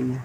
yine.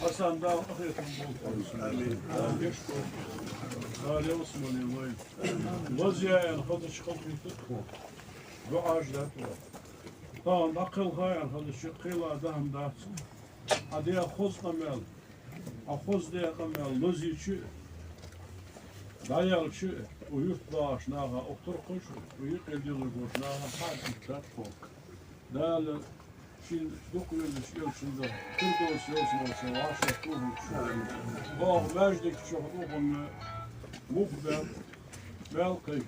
Hasan da ahiretin bol olsun. Amin. Geçti. Hali Osmanlı vay. Vaziyet hadi çıkıp gittik. Bu ağaçlar. Tamam akıl hayal hadi şu kıyılardan da. Hadi ya khoz kamel. Akhoz diye kamel. Loziçi. Dayalçı. Uyuk bağışnağa. Otur koş. Uyuk ediyorlar boşnağa. Hadi tat fok. Değerli. Şimdi dokuyoruz yaşında. Kırdos olsun vaşa kuhu şu. Oh mecdik çok oğlum mukbel belkık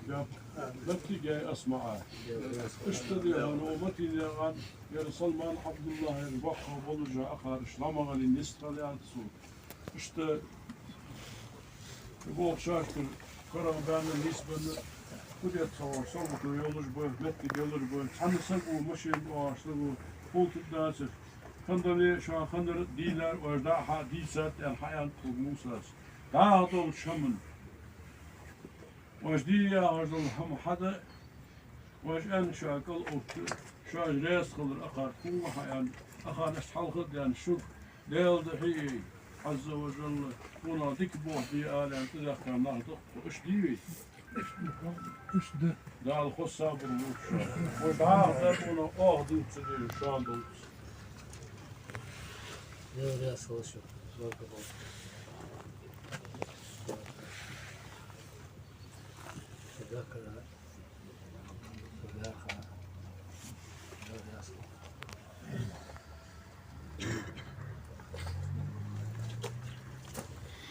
بتيجي أسمعه اشتدي أنا ومتي عن يا سلمان عبد الله البقى وبلجا آخر إسلام عن النستر لأنسو اشت يبغى شاشر كرم بين النسبة كده تصور صوت يولج بول متي يولج بول عن سبوا مشي واشتغلوا قلت الناس خندري شو خندر دينار ورداء حديثات الحياة موسى قاعدوا شمن واش دي يا رجل هم حدا واش أنا شاكل أوت شاج راس خضر أخر قوة يعني أخر نسحل خد يعني شوف ديل دحي عز وجل وناديك بوح دي آل يعني تذكر نهضق وإيش دي إيش ده ده الخص صابر وشا وبعض ونا دوت تدي شان دوت يا سوشو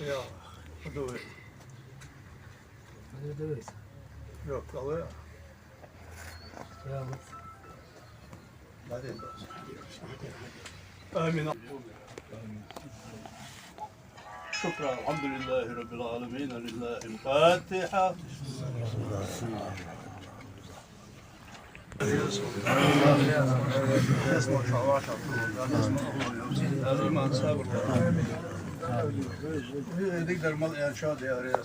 Ja, vad då? Vad är det? Yok, Allah. Ja, آمين. شكرا الحمد لله رب العالمين لله الفاتحة. الإيمان صابر. نقدر إرشاد يا رياض.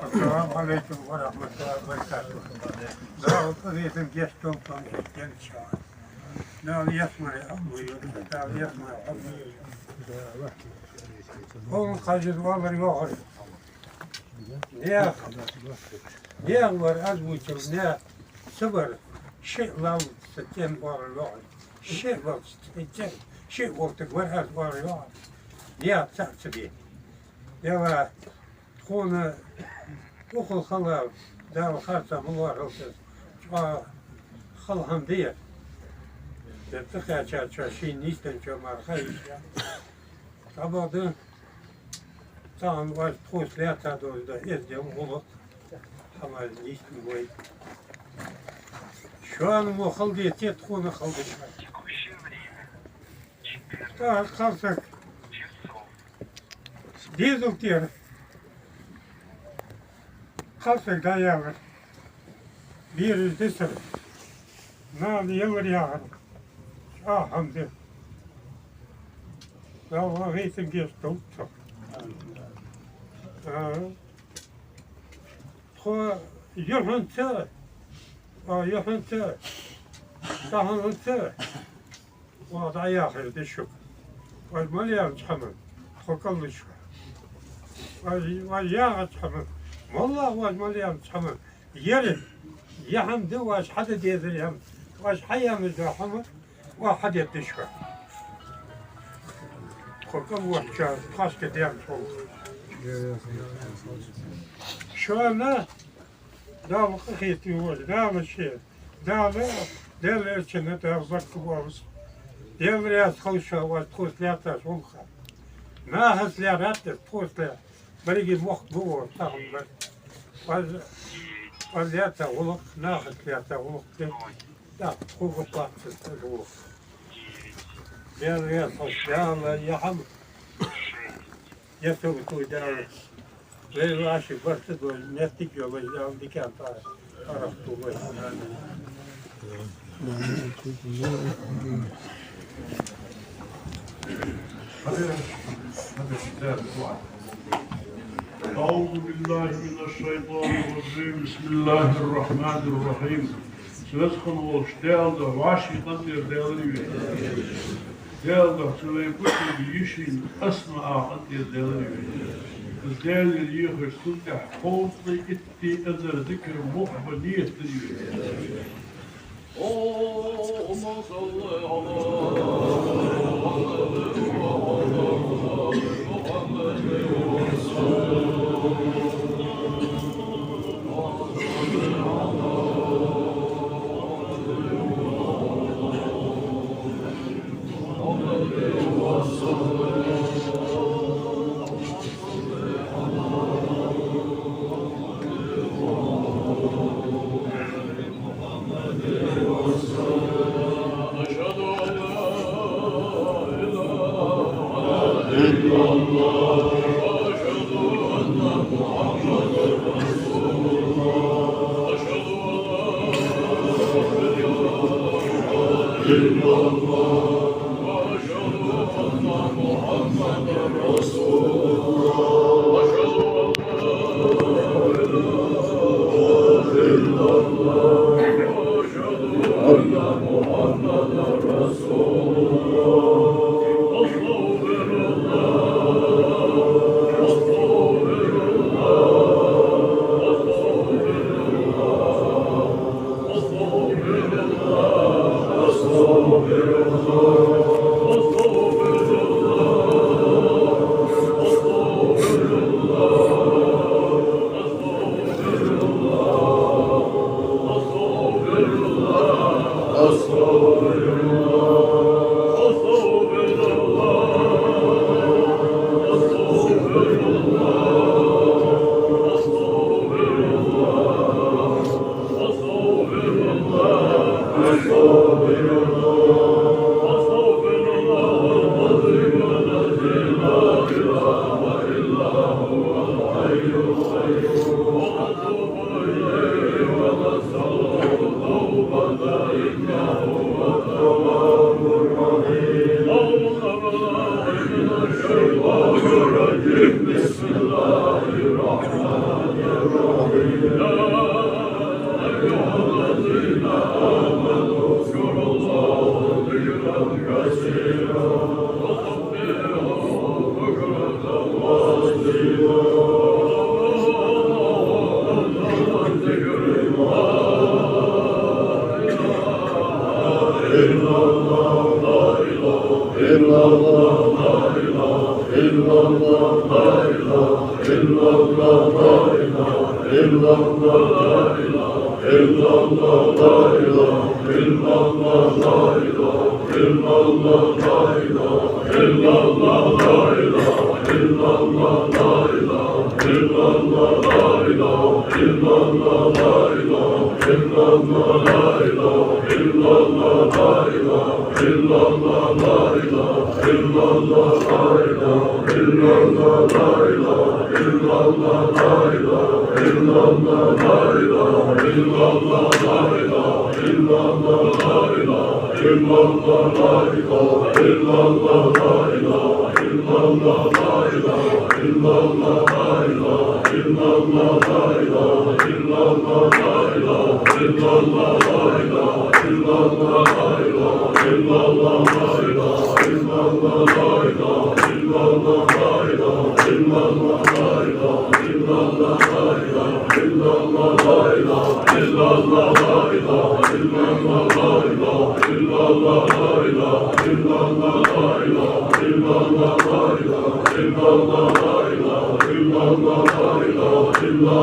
السلام عليكم ورحمة الله وبركاته. دعوة قضية جيشتم كان شاء. نال يسمع يا أبوي، نال يسمع يا أبوي. هو قاجد والله يوغر. نيا ور أزوجهم نيا صبر شيء لو ستين ور الوعي. شيء لو ستين شيء وقت ور ور الوعي. نيا تحسبي. يا خونا وخل خلا دار خارطة ملوار هلتس خلهم دير تبتقى شاشين نيستن شو مرخيش طبعا طبعا واش تخوص لا تدور ده إزدي وغلط حمال نيستن وي شو أنا مو خلدي تخونا خلدي شوي خلصك ديزل تير خلصك دا ياغر بيرز دسر نال يلر ياغر حمد لو غيثم جيستو خو يوحن تا يوحن تا تاهن تا وضع ياخر دشو والمليان تحمل خو كل شو وياغر تحمل والله واش مليان تحمل يرد يحمد واش حدا ديزل يهم واش حيعمل ذا حمل واحد يتشفى خو كم واحد شاف خاص كدير فوق şu anda dağlı kıyıtı var, dağlı şey, dağlı içinde dağlı kıvamız. Devre çalışıyor var, tuzlata solka. Nahaslar hatta tuzla. Birigi bu var, tamam. Vaziyata oluk, nahaslata oluk. Da kuvvetlatı oluk. Devre çalışıyor, yaham. Yasıl dağlı. Ve aşık varsa da netlik yolu yağlı diken taraf dolu. أعوذ بالله من الشيطان الرجيم بسم الله الرحمن الرحيم سلسخن والشتال ده واشي قدر دالي دال ده سلي بطل بيشين أسمع قدر دالي الدال اللي يخر سلح قوطي اتي أذر ذكر مخبنية اللهم صل محمد وعلى آل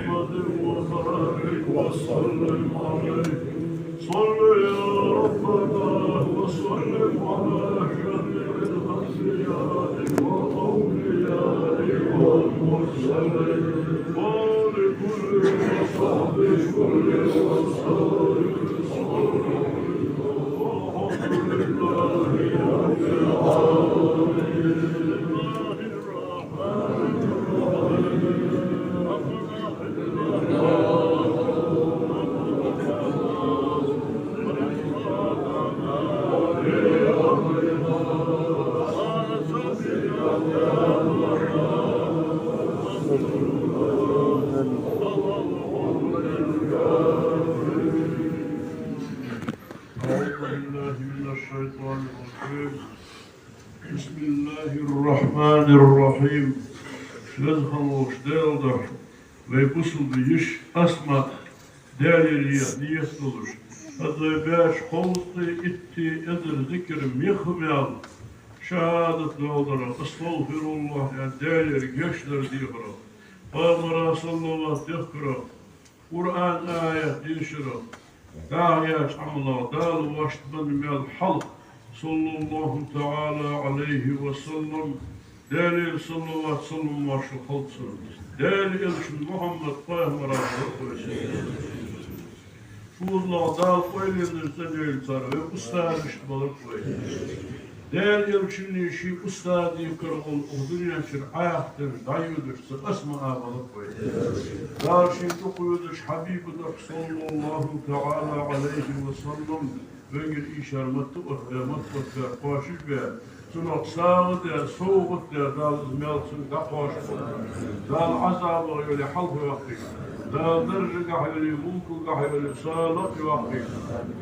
محمد وبارك وسلم عليه صل يا ربنا وسلم على جميع الأنبياء والأولياء والمرسلين ولكل وصحب كل وصحب والحمد لله رب العالمين الرحمن بسم الله الرحمن الرحيم. Sözhamur değildir ve busuldu iş asma değerliye niyet olur. Adı beş koltu itti edir zikrim yıkmayal. Şehadet doğdara estağfirullah yani değerleri geçler diyor. Peygamber sallallahu aleyhi Kur'an ayet dişira. Da'yat amla dal vaştman mel halk sallallahu teala aleyhi ve sellem. Değerli sallallahu aleyhi ve sellem var şu halksın. Değerli elçin Muhammed Peygamber Aleyhisselam. Şuurla dal koyulursa değerli sarı ve ustad işbalık koyulur. Değerli elçinin işi ustad yukarı o dünya için ayaktır, dayıdır, asma ağalık koyulur. Dar şimdi koyulur Habibudur sallallahu teala aleyhi ve sellem. Böyle işarmatı ve koşuş ve Sunak sağlık der, soğuk der, dal melsin kapaş, dal azabı öyle halk vakti, dal derece kahveli, mumkul kahveli, sağlık vakti,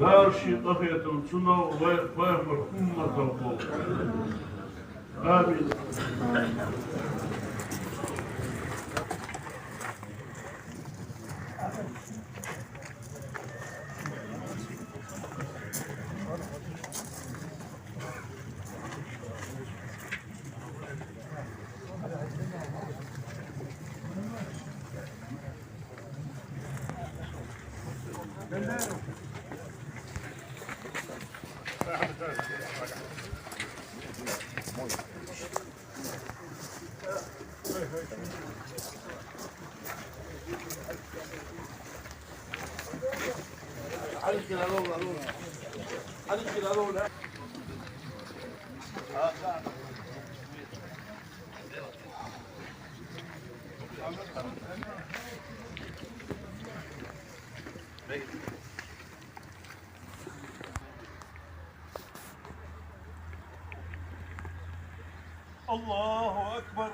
dal şey kafiyatın sunak ve fahmır ummetel kol. Amin. Allahu Ekber.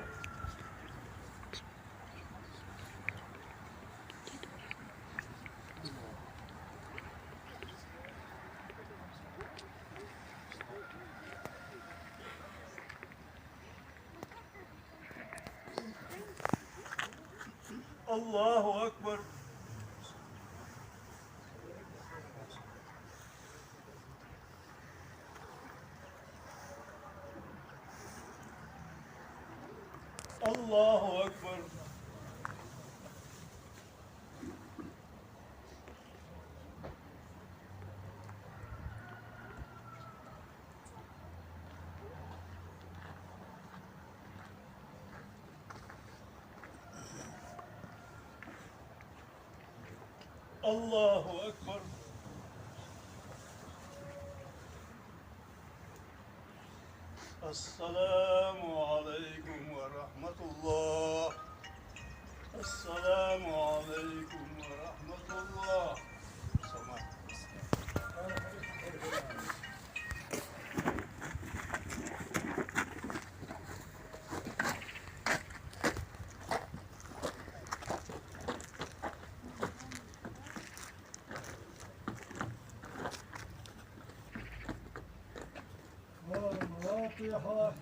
Allahu Ekber. Allahu Ekber. Allahu Ekber. Esselamu aleyküm ve rahmetullah. Esselamu aleyküm ve rahmetullah. Fatiha.